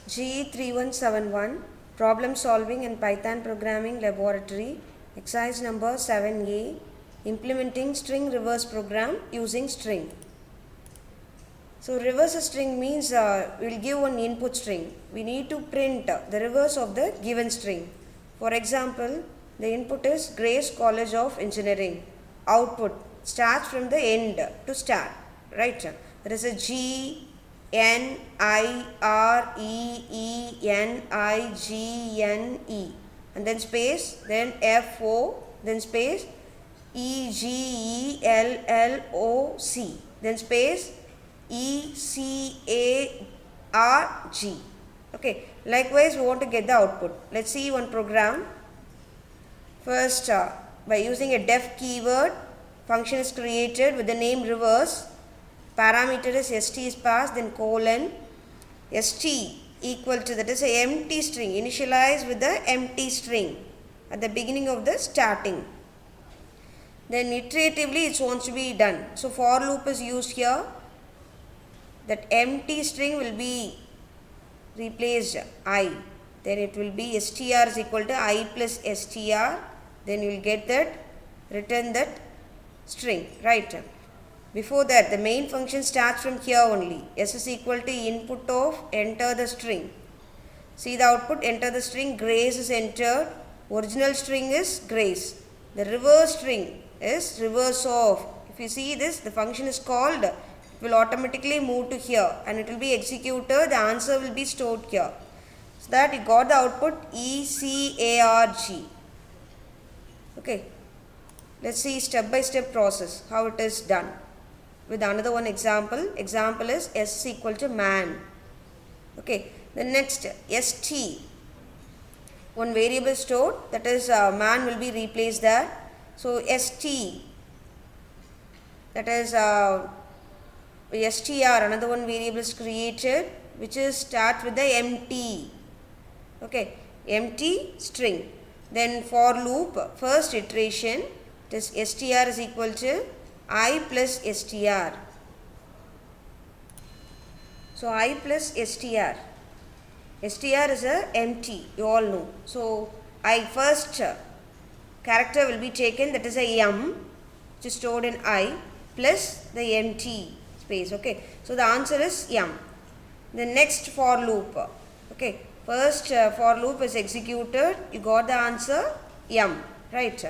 GE3171 Problem Solving in Python Programming Laboratory, Exercise number 7A, Implementing String Reverse Program using String. So reverse a string means we will give one input string. We need to print the reverse of the given string. For example, the input is Grace College of Engineering. Output starts from the end to start, right? There is a G, N, I, R, E, E, N, I, G, N, E, and then space, then F, O, then space, E, G, E, L, L, O, C, then space, E, C, A, R, G. Okay, likewise we want to get the output. Let's see one program. First, by using a def keyword, function is created with the name reverse. Parameter is st is passed, then colon, st equal to, that is a empty string, initialize with the empty string at the beginning of the starting. Then iteratively it wants to be done. So for loop is used here. That empty string will be replaced I. Then it will be str is equal to I plus str. Then you will get that, return that string, right? Before that, the main function starts from here only. S is equal to input of enter the string. See the output, enter the string, Grace is entered. Original string is Grace. The reverse string is reverse of. If you see this, the function is called, it will automatically move to here and it will be executed. The answer will be stored here. So that you got the output E, C, A, R, G. Okay. Let's see step by step process, how it is done. With another one example. Example is S is equal to man. Okay. The next st, one variable stored, that is man will be replaced there. So st, that is str, another one variable is created which is start with the empty. Okay, empty string. Then for loop, first iteration, it is str is equal to I plus str. So I plus str. Str is a empty, you all know. So I first character will be taken, that is a m, which is stored in I, plus the empty space. Okay, so the answer is m. The next for loop. Okay, first for loop is executed, you got the answer m, right?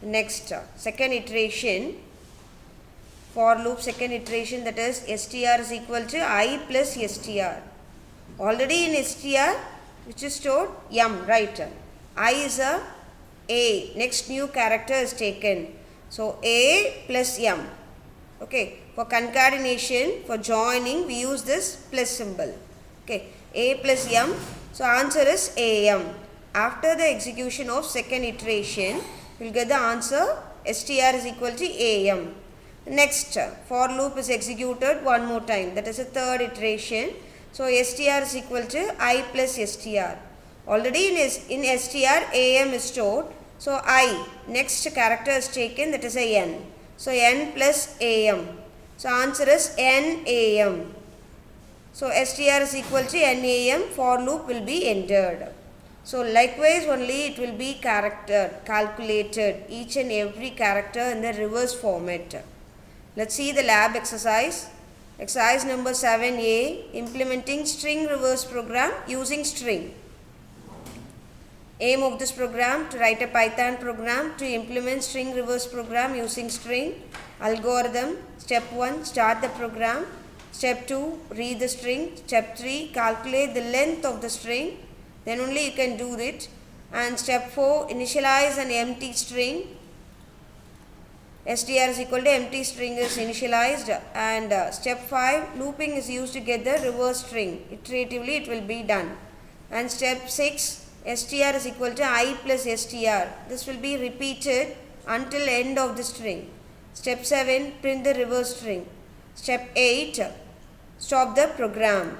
Next second iteration, for loop second iteration, that is str is equal to I plus str. Already in str, which is stored m, right? I is a, next new character is taken. So a plus m. Okay, for concatenation, for joining, we use this plus symbol. Okay, a plus m. So answer is am. After the execution of second iteration, we will get the answer str is equal to am. Next, for loop is executed one more time, that is a third iteration. So str is equal to I plus str. Already in str, am is stored. So I, next character is taken, that is a n. So n plus am. So answer is nam. So str is equal to nam, for loop will be entered. So likewise only it will be calculated, each and every character in the reverse format. Let's see the lab exercise. Exercise number 7A, implementing string reverse program using string. Aim of this program, to write a Python program to implement string reverse program using string. Algorithm, step 1, start the program. Step 2, read the string. Step 3, calculate the length of the string. Then only you can do it. And step 4, initialize an empty string. Str is equal to empty string is initialized. And step 5, looping is used to get the reverse string. Iteratively it will be done. And step 6, str is equal to I plus str. This will be repeated until end of the string. Step 7, print the reverse string. Step 8, stop the program.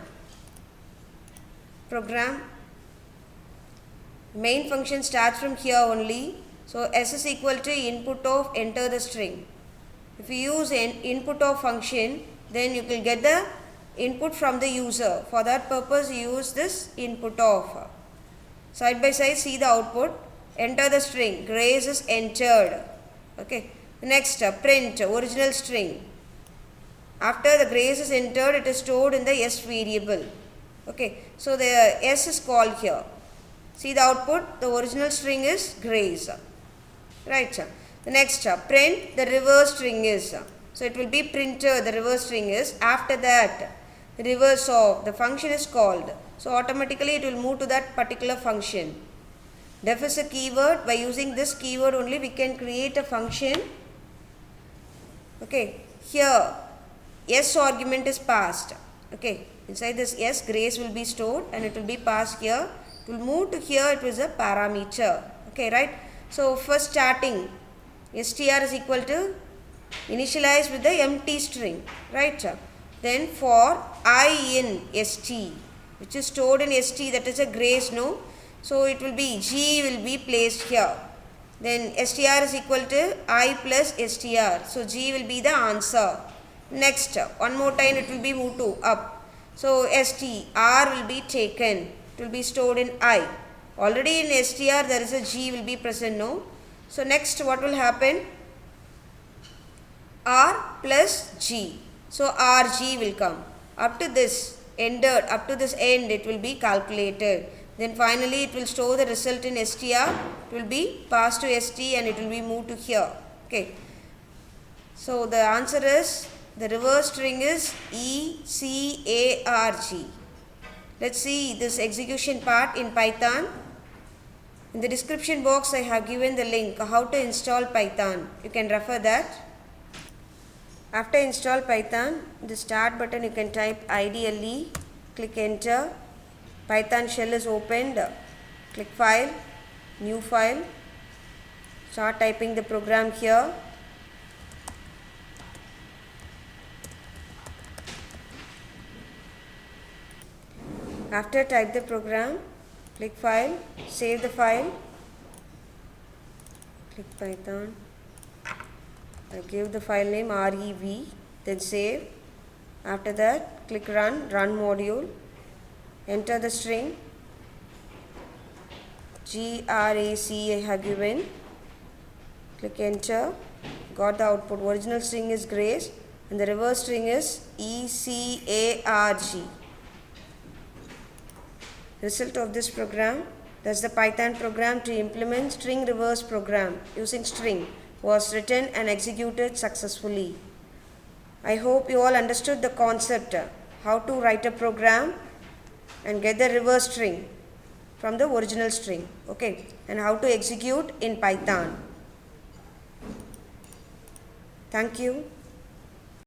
Main function starts from here only. So s is equal to input of enter the string. If you use input of function, then you will get the input from the user. For that purpose, you use this input of. Side by side, see the output. Enter the string. Grace is entered. Okay. Next, print original string. After the grace is entered, it is stored in the S variable. Okay. So the S is called here. See the output. The original string is grace. Right. The next, print the reverse string is. So it will be printer. The reverse string is. After that, the reverse of the function is called. So automatically it will move to that particular function. Def is a keyword. By using this keyword only, we can create a function. Okay. Here, S argument is passed. Okay. Inside this S, grace will be stored and it will be passed here. It will move to here. It was a parameter. Okay, right. So first starting, str is equal to initialize with the empty string. Right. Then for I in st, which is stored in st, that is a grace, no. So it will be G will be placed here. Then str is equal to I plus str. So G will be the answer. Next, one more time it will be moved to up. So st, R will be taken. It will be stored in I. Already in str there is a G will be present, no. So next what will happen? R plus G. So RG will come. Up to this ended, up to this end it will be calculated. Then finally it will store the result in str. It will be passed to st and it will be moved to here. Okay. So the answer is, the reverse string is ECARG. Let's see this execution part in Python. In the description box I have given the link how to install Python. You can refer that. After install Python, the start button you can type IDLE, click enter. Python shell is opened. Click file, new file. Start typing the program here. After type the program, click file, save the file. Click Python. I give the file name rev, then save. After that, click run module. Enter the string grac I have given. Click enter. Got the output. Original string is grace and the reverse string is ECARG. Result of this program, that's the Python program to implement string reverse program using string, was written and executed successfully. I hope you all understood the concept, how to write a program and get the reverse string from the original string, okay, and how to execute in Python. Thank you.